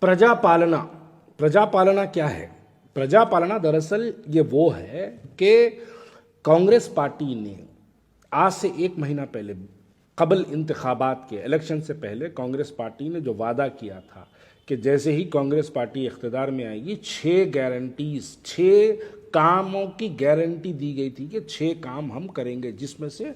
प्रजापालना। प्रजापालना क्या है? प्रजापालना दरअसल ये वो है कि कांग्रेस पार्टी ने आज से 1 महीना पहले कबल इंतखाबात के इलेक्शन से पहले कांग्रेस पार्टी ने जो वादा किया था कि जैसे ही कांग्रेस पार्टी इख्तिदार में आएगी 6 गारंटीज, 6 कामों की गारंटी दी गई थी कि 6 काम हम करेंगे, जिसमें से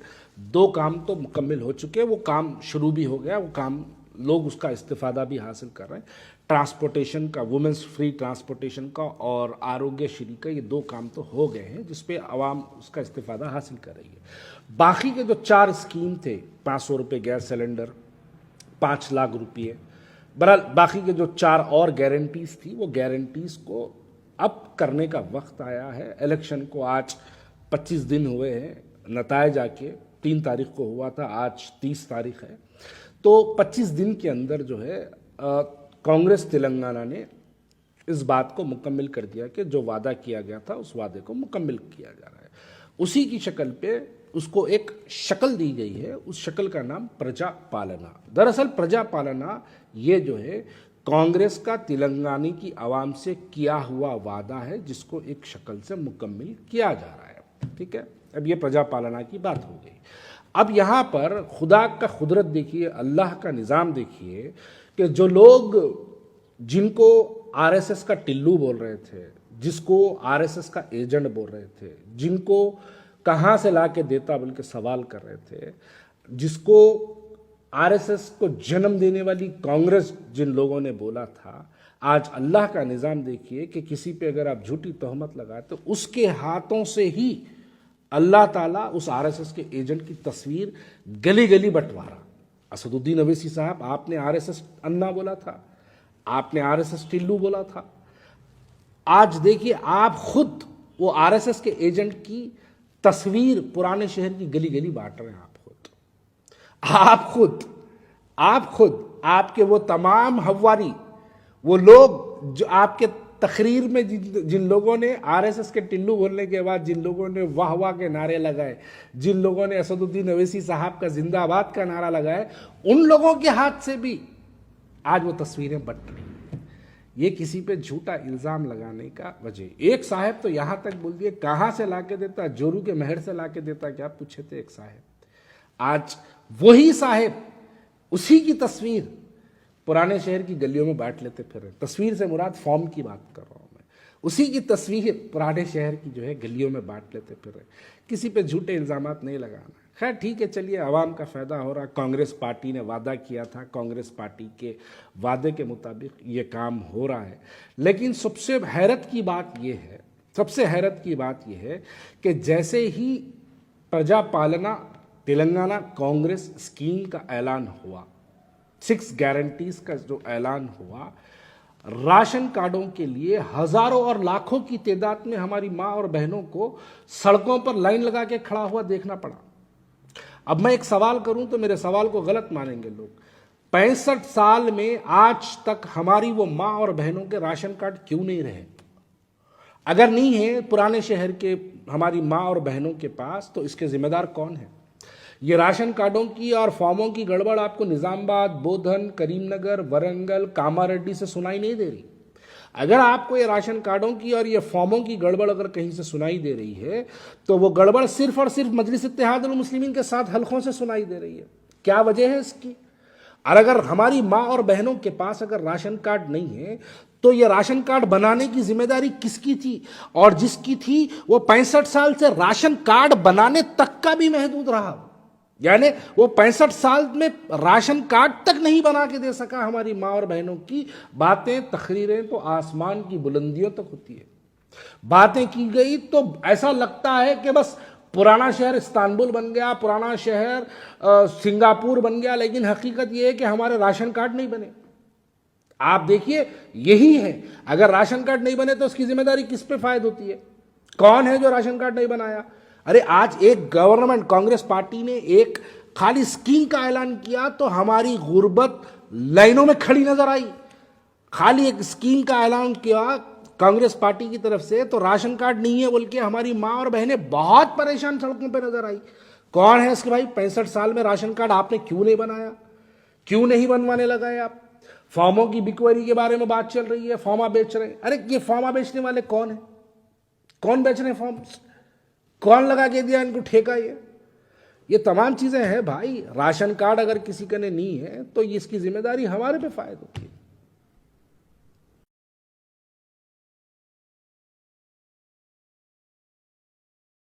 2 काम तो मुकम्मल हो चुके हैं, वो काम शुरू भी हो गया, वो काम लोग उसका इस्तिफादा भी हासिल कर रहे हैं। ट्रांसपोर्टेशन का, वुमेंस फ्री ट्रांसपोर्टेशन का और आरोग्यश्री का, ये 2 काम तो हो गए हैं जिस पे आवाम उसका इस्तिफादा हासिल कर रही है। बाकी के जो 4 स्कीम थे, 500 रुपये गैस सिलेंडर, 5 लाख रुपये, बहरहाल बाकी के जो 4 और गारंटीज थी, वो गारंटीज को अब करने का वक्त आया है। इलेक्शन को आज 25 दिन हुए हैं, नतायज आके 3 तारीख को हुआ था, आज 30 तारीख है। तो 25 दिन के अंदर जो है कांग्रेस तेलंगाना ने इस बात को मुकम्मल कर दिया कि जो वादा किया गया था उस वादे को मुकम्मल किया जा रहा है। उसी की शक्ल पे उसको एक शक्ल दी गई है, उस शक्ल का नाम प्रजापालना। दरअसल प्रजापालना ये जो है कांग्रेस का तेलंगाना की आवाम से किया हुआ वादा है, जिसको एक शक्ल से मुकम्मल किया जा रहा है। ठीक है, अब ये प्रजापालना की बात हो गई। अब यहाँ पर खुदा का कुदरत देखिए, अल्लाह का निज़ाम देखिए कि जो लोग जिनको आरएसएस का टिल्लू बोल रहे थे, जिसको आरएसएस का एजेंट बोल रहे थे, जिनको कहाँ से ला के देता बल्कि सवाल कर रहे थे, जिसको आरएसएस को जन्म देने वाली कांग्रेस जिन लोगों ने बोला था, आज अल्लाह का निज़ाम देखिए कि किसी पे अगर आप झूठी तहमत लगाते तो उसके हाथों से ही अल्लाह ताला उस आरएसएस के एजेंट की तस्वीर गली गली बंटवारा। असदुद्दीन अवैसी साहब, आपने आरएसएस अन्ना बोला था, आपने आरएसएस टिल्लू बोला था। आज देखिए आप खुद वो आरएसएस के एजेंट की तस्वीर पुराने शहर की गली गली बांट रहे हैं। आप खुद आपके वो तमाम हवारी, वो लोग जो आपके तकरीर में जिन लोगों ने आरएसएस के टिल्लू बोलने के बाद जिन लोगों ने वाह वाह के नारे लगाए, जिन लोगों ने असदुद्दीन अवैसी साहब का जिंदाबाद का नारा लगाए, उन लोगों के हाथ से भी आज वो तस्वीरें बट रही हैं। ये किसी पे झूठा इल्ज़ाम लगाने का वजह। एक साहब तो यहाँ तक बोल दिए, कहाँ से ला के देता, जोरू के महर से ला के देता, क्या पूछे थे एक साहब। आज वही साहब उसी की तस्वीर पुराने शहर की गलियों में बांट लेते फिर रहे। तस्वीर से मुराद फॉर्म की बात कर रहा हूं मैं। उसी की तस्वीर पुराने शहर की जो है गलियों में बांट लेते फिर रहे। किसी पे झूठे इल्जामात नहीं लगाना। खैर ठीक है, चलिए, आवाम का फायदा हो रहा। कांग्रेस पार्टी ने वादा किया था, कांग्रेस पार्टी के वादे के मुताबिक ये काम हो रहा है। लेकिन सबसे हैरत की बात यह है कि जैसे ही प्रजापालना तेलंगाना कांग्रेस स्कीम का ऐलान हुआ, 6 गारंटीज का जो ऐलान हुआ, राशन कार्डों के लिए हजारों और लाखों की तादाद में हमारी माँ और बहनों को सड़कों पर लाइन लगा के खड़ा हुआ देखना पड़ा। अब मैं एक सवाल करूं तो मेरे सवाल को गलत मानेंगे लोग। 65 साल में आज तक हमारी वो माँ और बहनों के राशन कार्ड क्यों नहीं रहे? अगर नहीं है पुराने शहर के हमारी माँ और बहनों के पास, तो इसके जिम्मेदार कौन है? ये राशन कार्डों की और फॉर्मों की गड़बड़ आपको निजामाबाद, बोधन, करीमनगर, वरंगल, कामारेड्डी से सुनाई नहीं दे रही। अगर आपको ये राशन कार्डों की और ये फॉर्मों की गड़बड़ अगर कहीं से सुनाई दे रही है, तो वो गड़बड़ सिर्फ और सिर्फ मजलिस इत्तेहादुल मुस्लिमीन के 7 हलकों से सुनाई दे रही है। क्या वजह है इसकी? और अगर हमारी माँ और बहनों के पास अगर राशन कार्ड नहीं है, तो ये राशन कार्ड बनाने की जिम्मेदारी किसकी थी? और जिसकी थी वो 65 साल से राशन कार्ड बनाने तक का भी महदूद रहा। यानी वो 65 साल में राशन कार्ड तक नहीं बना के दे सका हमारी माँ और बहनों की बातें, तकरीरें तो आसमान की बुलंदियों तक होती है। बातें की गई तो ऐसा लगता है कि बस पुराना शहर इस्तांबुल बन गया, पुराना शहर सिंगापुर बन गया, लेकिन हकीकत यह है कि हमारे राशन कार्ड नहीं बने। आप देखिए, यही है। अगर राशन कार्ड नहीं बने तो उसकी जिम्मेदारी किस पे फायद होती है? कौन है जो राशन कार्ड नहीं बनाया? अरे आज एक गवर्नमेंट, कांग्रेस पार्टी ने एक खाली स्कीम का ऐलान किया तो हमारी गुर्बत लाइनों में खड़ी नजर आई। खाली एक स्कीम का ऐलान किया कांग्रेस पार्टी की तरफ से, तो राशन कार्ड नहीं है बोल के हमारी माँ और बहनें बहुत परेशान सड़कों पर नजर आई। कौन है इसके भाई? 65 साल में राशन कार्ड आपने क्यों नहीं बनाया? क्यों नहीं बनवाने लगाए आप? फॉर्मों की बिकवरी के बारे में बात चल रही है, फॉर्मा बेच रहे हैं। अरे ये फॉर्मा बेचने वाले कौन है? कौन बेच रहे हैं फॉर्म्स? कौन लगा के दिया इनको ठेका? ये तमाम चीजें हैं भाई। राशन कार्ड अगर किसी का ने नहीं है तो इसकी जिम्मेदारी हमारे पे फायद होती है।